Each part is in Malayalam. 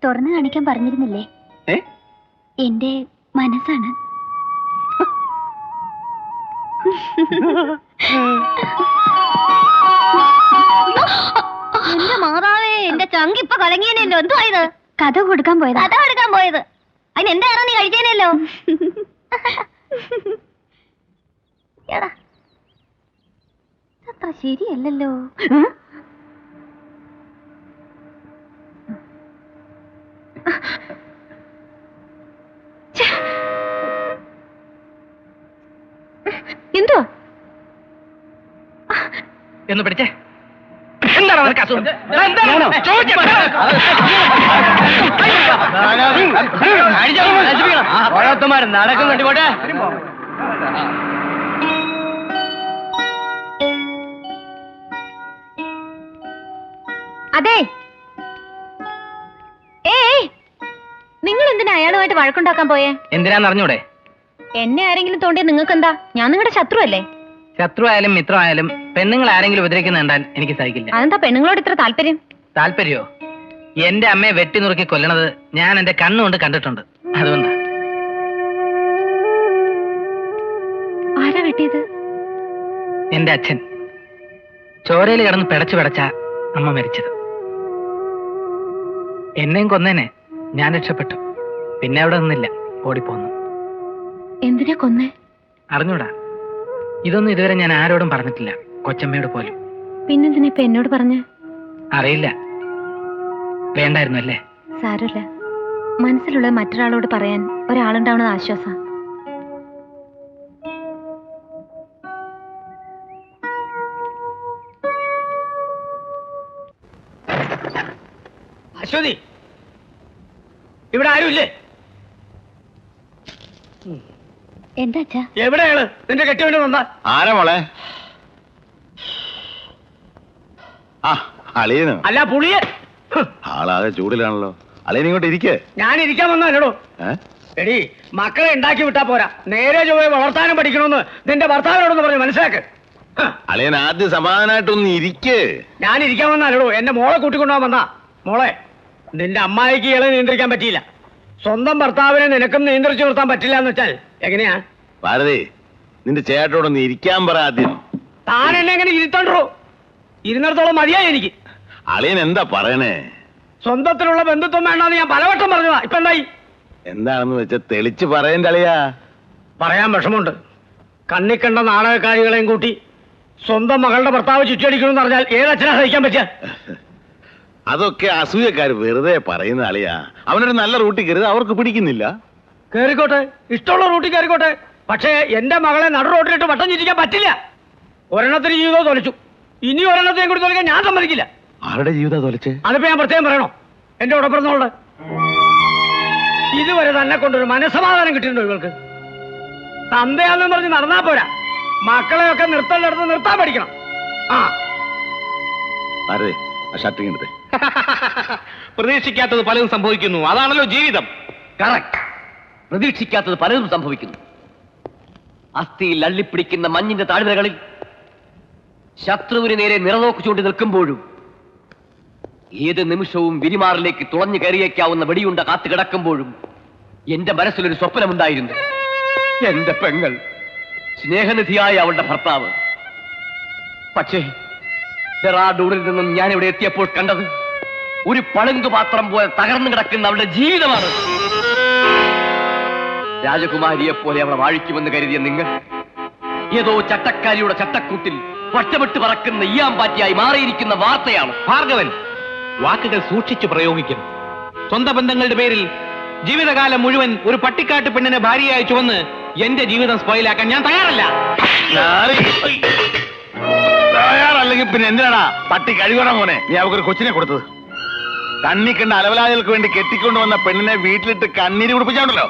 തുറന്നു കാണിക്കാൻ പറഞ്ഞിരുന്നില്ലേ? എന്റെ മനസ്സാണ്. എന്റെ മാതാവേ, എന്റെ ചങ്കിപ്പൊ കലങ്ങിയല്ലോ. എന്തുവായത്? കഥ കൊടുക്കാൻ പോയത്. അതിന് എന്താണോ നീ കഴിച്ചേനല്ലോ. അത്ര ശരിയല്ലല്ലോ. എന്തോ എന്ന് പിടിച്ചേ. എന്താണ് അവർക്ക് അസുഖം? നടക്കും വേണ്ടി പോട്ടെ. അതെ, നിങ്ങൾ എന്തിനാ അയാളുമായിട്ട് വഴക്കുണ്ടാക്കാൻ പോയേ? എന്തിനാന്ന് അറിഞ്ഞൂടെ? എന്നെ ആരെങ്കിലും തോണ്ടിയ നിങ്ങൾക്ക് എന്താ? ഞാൻ നിങ്ങളുടെ ശത്രു അല്ലേ? ശത്രു ആയാലും മിത്രം ആയാലും പെണ്ണുങ്ങൾ ആരെങ്കിലും ഉപദ്രവിക്കുന്ന കണ്ടാൽ എനിക്ക് സഹിക്കില്ല. അതെന്താ പെണ്ണുങ്ങളോട് ഇത്ര താല്പര്യം? താല്പര്യോ? എന്റെ അമ്മയെ വെട്ടി നുറുക്കി കൊല്ലണത് ഞാൻ എന്റെ കണ്ണുകൊണ്ട് കണ്ടിട്ടുണ്ട്. അതുകൊണ്ടാ. ആരാ വെട്ടിയത്? എന്റെ അച്ഛൻ. ചോരയിൽ കിടന്ന് പിടച്ചു പിടച്ച അമ്മ മരിച്ചത്. എന്നെയും കൊന്നേനെ. ഞാൻ രക്ഷപ്പെട്ടു. പിന്നെ അവിടെ നിന്നില്ല, ഓടിപ്പോന്നു. എന്തിനാ കൊന്നേ? അറിഞ്ഞൂടാ. ഇതൊന്നും ഇതുവരെ ഞാൻ ആരോടും പറഞ്ഞിട്ടില്ല, കൊച്ചമ്മയോട് പോലും. പിന്നെന്തിനാ ഇപ്പൊ എന്നോട് പറഞ്ഞ? അറിയില്ല. വേണ്ടായിരുന്നു അല്ലേ? സാരമില്ല. മനസ്സിലുള്ള മറ്റൊരാളോട് പറയാൻ ഒരാളുണ്ടാവുന്നത് ആശ്വാസം. അശ്വതി, ഇവിടെ ആരുമില്ലേ? എന്താ അച്ഛാ? എവിടെയാണ് നിന്റെ കെട്ടിയവന് വന്നാ? ആരാ മോളെ? അളിയനോ? അല്ല, പുളിയെ. ആളാകെ ചൂടിലാണല്ലോ. അളിയൻ ഇങ്ങോട്ട് ഇരിക്കേ. ഞാൻ ഇരിക്കാൻ വന്നല്ലോ. എടി, മക്കളെ ഉണ്ടാക്കി വിട്ടാ പോരാ, നേരെ ചൊവ്വേ വളർത്താനും പഠിക്കണമെന്ന് നിന്റെ ഭർത്താവിനോടൊന്ന് പറഞ്ഞു മനസ്സിലാക്ക്. അളിയൻ ആദ്യം സമാധാനമായിട്ടൊന്ന് ഇരിക്കേ. ഞാൻ ഇരിക്കാൻ വന്നല്ലോ. എന്റെ മോളെ കൂട്ടിക്കൊണ്ടുപോകാൻ വന്നാ. മോളെ, നിന്റെ അമ്മായിക്ക് ഇളെ നിയന്ത്രിക്കാൻ പറ്റിയില്ല. സ്വന്തം ഭർത്താവിനെ നിനക്കും നിയന്ത്രിച്ചു നിർത്താൻ പറ്റില്ല എന്ന് വെച്ചാൽ എങ്ങനെയാ? ഭാരതി, നിന്റെ ചേട്ടനോടൊന്ന് ഇരിക്കാൻ പറ ആദ്യം. താൻ എന്നെ എങ്ങനെ ഇരുത്തണ്ടോ? ഇരുന്നിടത്തോളം മതിയായി എനിക്ക്. അളിയൻ എന്താ പറയണേ? സ്വന്തത്തിലുള്ള ബന്ധുത്വം വേണ്ടെന്ന് ഞാൻ പലവട്ടം പറഞ്ഞതാ. ഇപ്പൊ എന്തായി? എന്താണെന്ന് വെച്ചാ തെളിച്ച് പറയണ്ട അളിയാ. പറയാൻ വിഷമമുണ്ട്. കണ്ണിക്കണ്ട നാടകക്കാരികളെയും കൂട്ടി സ്വന്തം മകളുടെ ഭർത്താവ് ചുറ്റിയടിക്കണമെന്ന് പറഞ്ഞാൽ ഏതച്ഛനാ സഹിക്കാൻ പറ്റുക? അതൊക്കെ അസൂയക്കാര് വെറുതെ പറയുന്ന അളിയാ. അവനൊരു നല്ല റൂട്ടിൽ കയറിയത് അവർക്ക് പിടിക്കുന്നില്ല. കേറിക്കോട്ടെ, ഇഷ്ടമുള്ള റൂട്ടിൽ കയറിക്കോട്ടെ. പക്ഷേ എന്റെ മകളെ നടു റോട്ടിലിട്ട് വട്ടം ചിരിക്കാൻ പറ്റില്ല. ഒരെണ്ണത്തിന് ജീവിതം തൊലച്ചു, ഇനി ഒരെണ്ണത്തെയും കൂടി തൊലിക്കാൻ ഞാൻ സമ്മതിക്കില്ല. ആരുടെ ജീവിതം തൊലച്ച്? അതിപ്പോ ഞാൻ പ്രത്യേകം പറയണോ? എന്റെ ഉടപ്പിറന്നോള് ഇതുവരെ തന്നെ കൊണ്ടൊരു മനസ്സമാധാനം കിട്ടിയിട്ടുണ്ടോ ഇവൾക്ക്? തന്തയാണെന്ന് പറഞ്ഞ് നടന്നാ പോരാ, മക്കളെയൊക്കെ നിർത്തേണ്ടടുത്ത് നിർത്താൻ പഠിക്കണം. ഷർട്ടിങ്ങെടുത്തേ. പ്രതീക്ഷിക്കാത്തത് പലതും സംഭവിക്കുന്നു, അതാണല്ലോ ജീവിതം. കറക്റ്റ്. പ്രതീക്ഷിക്കാത്തത് പലതും സംഭവിക്കുന്നു. അസ്ഥിയിൽ അള്ളിപ്പിടിക്കുന്ന മഞ്ഞിന്റെ താഴ്വരകളിൽ ശത്രുവിന് നേരെ നിറനോക്ക് ചൂണ്ടി നിൽക്കുമ്പോഴും ഏത് നിമിഷവും വിരിമാറിലേക്ക് തുളഞ്ഞു കയറിയേക്കാവുന്ന വെടിയുണ്ട കാത്തു കിടക്കുമ്പോഴും എന്റെ മനസ്സിലൊരു സ്വപ്നമുണ്ടായിരുന്നു. എന്റെ പെങ്ങൾ, സ്നേഹനിധിയായ അവളുടെ ഭർത്താവ്. പക്ഷേ ഡെറാഡൂണിൽ നിന്നും ഞാൻ ഇവിടെ എത്തിയപ്പോൾ കണ്ടത് ഒരു പളുങ്ക് പാത്രം പോലെ തകർന്നു കിടക്കുന്ന അവളുടെ ജീവിതമാണ്. രാജകുമാരിയെ പോലെ അവളെ വാഴിക്കുമെന്ന് കരുതിയ നിങ്ങൾ ഏതോ ചട്ടക്കാരിയുടെ ചട്ടക്കൂട്ടിൽ വട്ടമിട്ട് പറക്കുന്ന ഈയാമ്പാറ്റിയായി മാറിയിരിക്കുന്ന വാർത്തയാണ്. ഭാർഗവൻ, വാക്കുകൾ സൂക്ഷിച്ചു പ്രയോഗിക്കണം. സ്വന്തം ബന്ധങ്ങളുടെ പേരിൽ ജീവിതകാലം മുഴുവൻ ഒരു പട്ടിക്കാട്ട് പെണ്ണിനെ ഭാര്യയായി ചുവന്ന് എന്റെ ജീവിതം സ്പോയിലാക്കാൻ ഞാൻ തയ്യാറല്ല. തയ്യാറല്ലെങ്കിൽ പിന്നെ എന്തിനാടാ പട്ടി കഴിവണം മോനെ നീ അവർക്കൊരു കൊച്ചിനെ കൊടുത്തത്? കണ്ണിക്കണ്ട അലവലാദികൾക്ക് വേണ്ടി കെട്ടിക്കൊണ്ടുവന്ന പെണ്ണിനെ വീട്ടിലിട്ട് കണ്ണീര് കുടിപ്പിച്ചാണ്ടല്ലോ,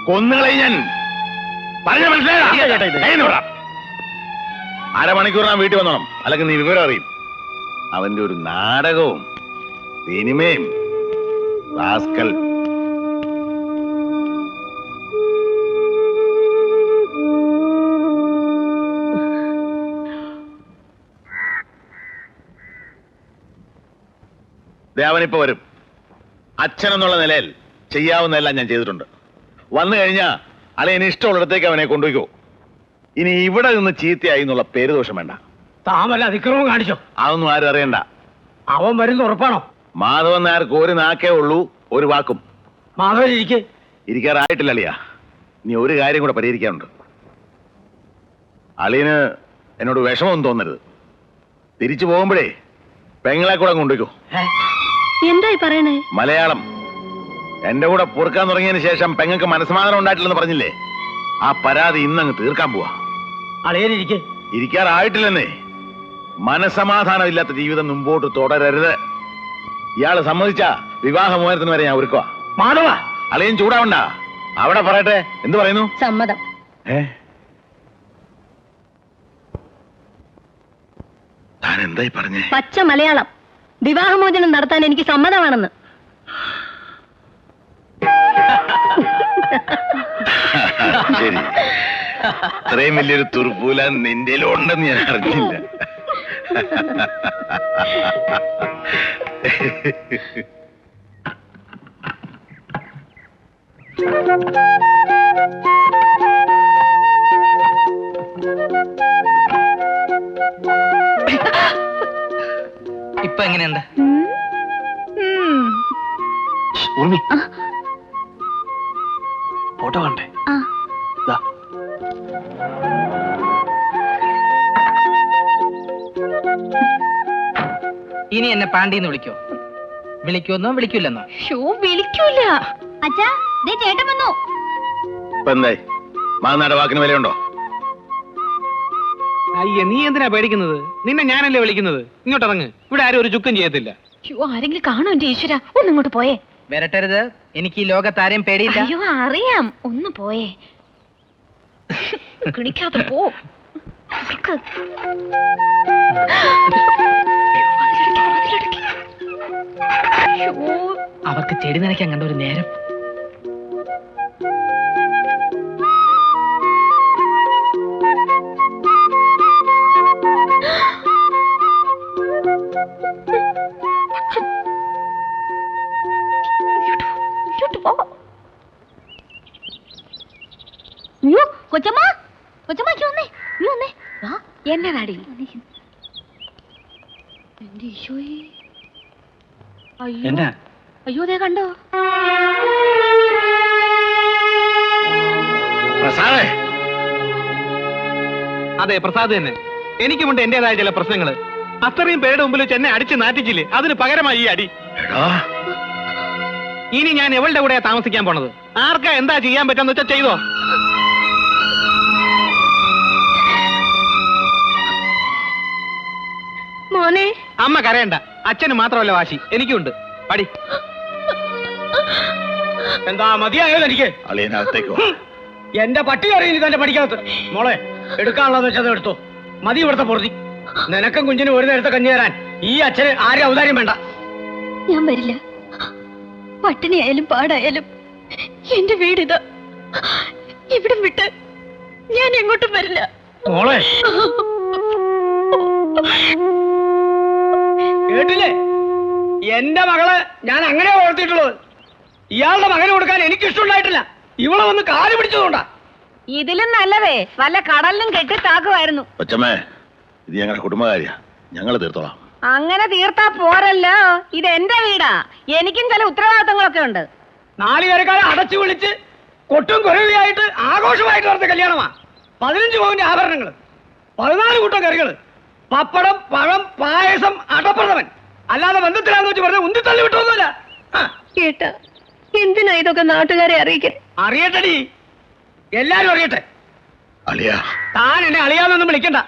കൊന്നുകളെ ഞാൻ. പറഞ്ഞ മനസ്സിലായ അരമണിക്കൂറിനാ വീട്ടിൽ വന്നോണം, അല്ലെങ്കിൽ നീ വിവരം അറിയും. അവന്റെ ഒരു നാടകവും സിനിമയും. റാസ്കൽ. ദേവനിപ്പോ വരും. അച്ഛനെന്നുള്ള നിലയിൽ ചെയ്യാവുന്നതെല്ലാം ഞാൻ ചെയ്തിട്ടുണ്ട്. വന്നു കഴിഞ്ഞാ അളിയന് ഇഷ്ടമുള്ളിടത്തേക്ക് അവനെ കൊണ്ടുപോയിക്കോ. ഇനി ഇവിടെ നിന്ന് ചീത്തയായി എന്നുള്ള പേര് ദോഷം വേണ്ട. താമല്ല അതിക്രമം കാണിച്ചോ? അതൊന്നും ആരും അറിയണ്ട. അവൻ വരുന്ന ഉറപ്പാണോ? മാധവൻ നായർക്ക് ഒരു നാക്കേ ഉള്ളൂ, ഒരു വാക്കും. മാധവൻ ഇരിക്കാറായിട്ടില്ല അളിയ. നീ ഒരു കാര്യം കൂടെ പരിഹരിക്കാനുണ്ട്. അളിയന് എന്നോട് വിഷമമൊന്നും തോന്നരുത്. തിരിച്ചു പോകുമ്പോഴേ പെങ്ങളെ കൂടെ കൊണ്ടുപോയിക്കോ. എന്തായി പറയണേ? മലയാളം എന്റെ കൂടെ പൊറുക്കാൻ തുടങ്ങിയതിന് ശേഷം പെങ്ങൾക്ക് മനസ്സമാധാനം ഉണ്ടായിട്ടില്ലെന്ന് പറഞ്ഞില്ലേ, ആ പരാതി ഇന്നങ്ങ് തീർക്കാൻ പോവാ. ഇരിക്കാറായിട്ടില്ലെന്നേ. മനസ്സമാധാനം ഇല്ലാത്ത ജീവിതം മുമ്പോട്ട് തുടരരുത്. ഇയാള് സമ്മതിച്ച വിവാഹമോചനത്തിന് വരെ ഞാൻ ഒരുക്കുക. മാധവ, അളിയൻ ചൂടാവണ്ട. അവിടെ പറയട്ടെ. എന്ത് പറയുന്നു? സമ്മതം. താൻ എന്തായി പറഞ്ഞേ? പച്ച മലയാളം. വിവാഹമോചനം നടത്താൻ എനിക്ക് സമ്മതമാണെന്ന്. ശരി, ഇത്രയും വലിയൊരു തുറുപ്പൂല നിന്റെ ഉണ്ടെന്ന് ഞാൻ അറിഞ്ഞില്ല. ഇപ്പൊ എങ്ങനെയുണ്ട്? ഫോട്ടോ കണ്ടേ? ഇനി എന്നെ പാണ്ടിന്ന് വിളിക്കോ? വിളിക്കുമെന്നോ വിളിക്കൂലെന്നോ? വിളിക്കൂല. അച്ഛാ, ചേട്ടൻ വന്നു. ഇപ്പൊ എന്തായി? മാങ്ങാട് വാക്കിന് വിലയുണ്ടോ? അയ്യ, നീ എന്തിനാ പേടിക്കുന്നത്? നിന്നെ ഞാനല്ലേ വിളിക്കുന്നത്. ഇങ്ങോട്ട് ഇറങ്ങ്. ഇവിടെ ആരും ഒരു ചുക്കും ചെയ്യത്തില്ല. ആരെങ്കിലും കാണോ എന്റെ ഈശ്വര? ഒന്നിങ്ങോട്ട് പോയേ. വരട്ടരുത്. എനിക്ക് ഈ ലോകത്താരെയും പേടിയില്ല. അയ്യോ, അറിയാം. ഒന്ന് പോയേ. കിണിക്കാതെ പോ. അവർക്ക് ചെടി നനയ്ക്കാൻ കണ്ട ഒരു നേരം. കൊച്ചമ്മ, കൊച്ചമ്മ വന്നേ, നീ വന്നേ. എന്നതാടി? എന്റെ ഈശോയെ. അയ്യോ, അയ്യോ, ദേ കണ്ടോ? അതെ, പ്രസാദ് തന്നെ. എനിക്കുമുണ്ട് എന്റേതായ ചില പ്രശ്നങ്ങള്. അത്രയും പേരുടെ മുമ്പിൽ വെച്ച് എന്നെ അടിച്ച് നാറ്റിച്ചില്ലേ, അതിന് പകരമായി ഈ അടി. ഇനി ഞാൻ എവളുടെ കൂടെയാ താമസിക്കാൻ പോണത്. ആർക്കാ എന്താ ചെയ്യാൻ പറ്റാന്ന് വെച്ചാ ചെയ്തോ. മോനെ, അമ്മ കരയണ്ട. അച്ഛന് മാത്രമല്ല വാശി, എനിക്കുണ്ട്. പടി. എന്താ മതിയായോ എനിക്ക്? അളിയനകത്തേക്കോ? എന്റെ പട്ടി അറിയില്ല തന്റെ പഠിക്കാത്ത മോളെ. എടുക്കാനുള്ളതെന്ന് വെച്ചത് എടുത്തോ. മതി ഇവിടുത്തെ പൊറുതി. നിനക്കും കുഞ്ഞിനും ഒരു നേരത്തെ കഞ്ഞി തരാൻ ഈ അച്ഛന് ആരും ഔദാര്യം വേണ്ട. ഞാൻ വരില്ല. പട്ടിണിയായാലും പാടായാലും എന്റെ വീടിതാ. ഇവിടം വിട്ട് ഞാൻ എങ്ങോട്ടും വരില്ല. മോളെ, കേട്ടില്ലേ? എന്റെ മകളെ ഞാൻ അങ്ങനെ വളർത്തിയിട്ടുള്ളത്. ഇയാളുടെ മകന് കൊടുക്കാൻ എനിക്ക് ഇഷ്ടമുണ്ടായിട്ടില്ല. ഇവളെ വന്ന് കാല് പിടിച്ചതുകൊണ്ടാ. ഇതിലും നല്ലതേ വല്ല കടലിലും കെട്ടി താക്കുമായിരുന്നു. കൊച്ചമ്മേ, ഇത് ഞങ്ങളുടെ കുടുംബകാര്യ. ഞങ്ങൾ തീർത്തോളാം. അങ്ങനെ തീർത്താ പോരല്ലോ. ഇത് എന്റെ വീടാ. എനിക്കും ചില ഉത്തരവാദിത്തങ്ങളൊക്കെ ഉണ്ട്. നാലുപേരെക്കാരെ അടച്ചു വിളിച്ച് കൊട്ടും കുറവിയായിട്ട് ആഘോഷമായിട്ട് നടത്തിയ കല്യാണമാ. 15 പവന്റെ ആഭരണങ്ങൾ, 14 കൂട്ടം കറികള്, പപ്പടം, പഴം, പായസം, അടപ്രഥമൻ. അല്ലാതെ ബന്ധത്തിലാന്ന് വെച്ച് പറഞ്ഞ ഉന്തിത്തള്ളി വിട്ടൊന്നുമില്ല. കേട്ടാ, എന്തിനാ ഇതൊക്കെ നാട്ടുകാരെ അറിയിക്കാൻ? അറിയട്ടടി, എല്ലാരും അറിയട്ടെ. അളിയാ, താൻ എന്നെ അളിയാന്നൊന്നും വിളിക്കണ്ട.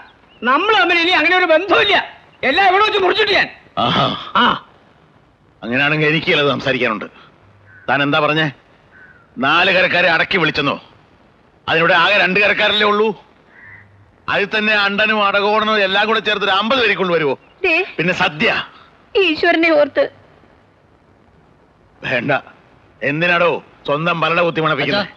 നമ്മൾ തമ്മിൽ ഇനി അങ്ങനെ ഒരു ബന്ധമില്ല. എല്ലാം എവിടെ വെച്ച് മുറിച്ചിട്ട് ഞാൻ. അങ്ങനെയാണെങ്കിൽ എനിക്കത് സംസാരിക്കാനുണ്ട്. താൻ എന്താ പറഞ്ഞേ? 4 കരക്കാരെ അടക്കി വിളിച്ചെന്നോ? അതിനിവിടെ ആകെ 2 കരക്കാരല്ലേ ഉള്ളൂ. അതിൽ തന്നെ അണ്ടനും അടകോടനും എല്ലാം കൂടെ ചേർത്ത് ഒരു 50 പേരിക്കുള്ളു വരുമോ? പിന്നെ സദ്യ. ഈശ്വരനെ ഓർത്ത് വേണ്ട. എന്തിനാടോ സ്വന്തം ഭരണ കുത്തി മണപ്പിക്കുന്നത്?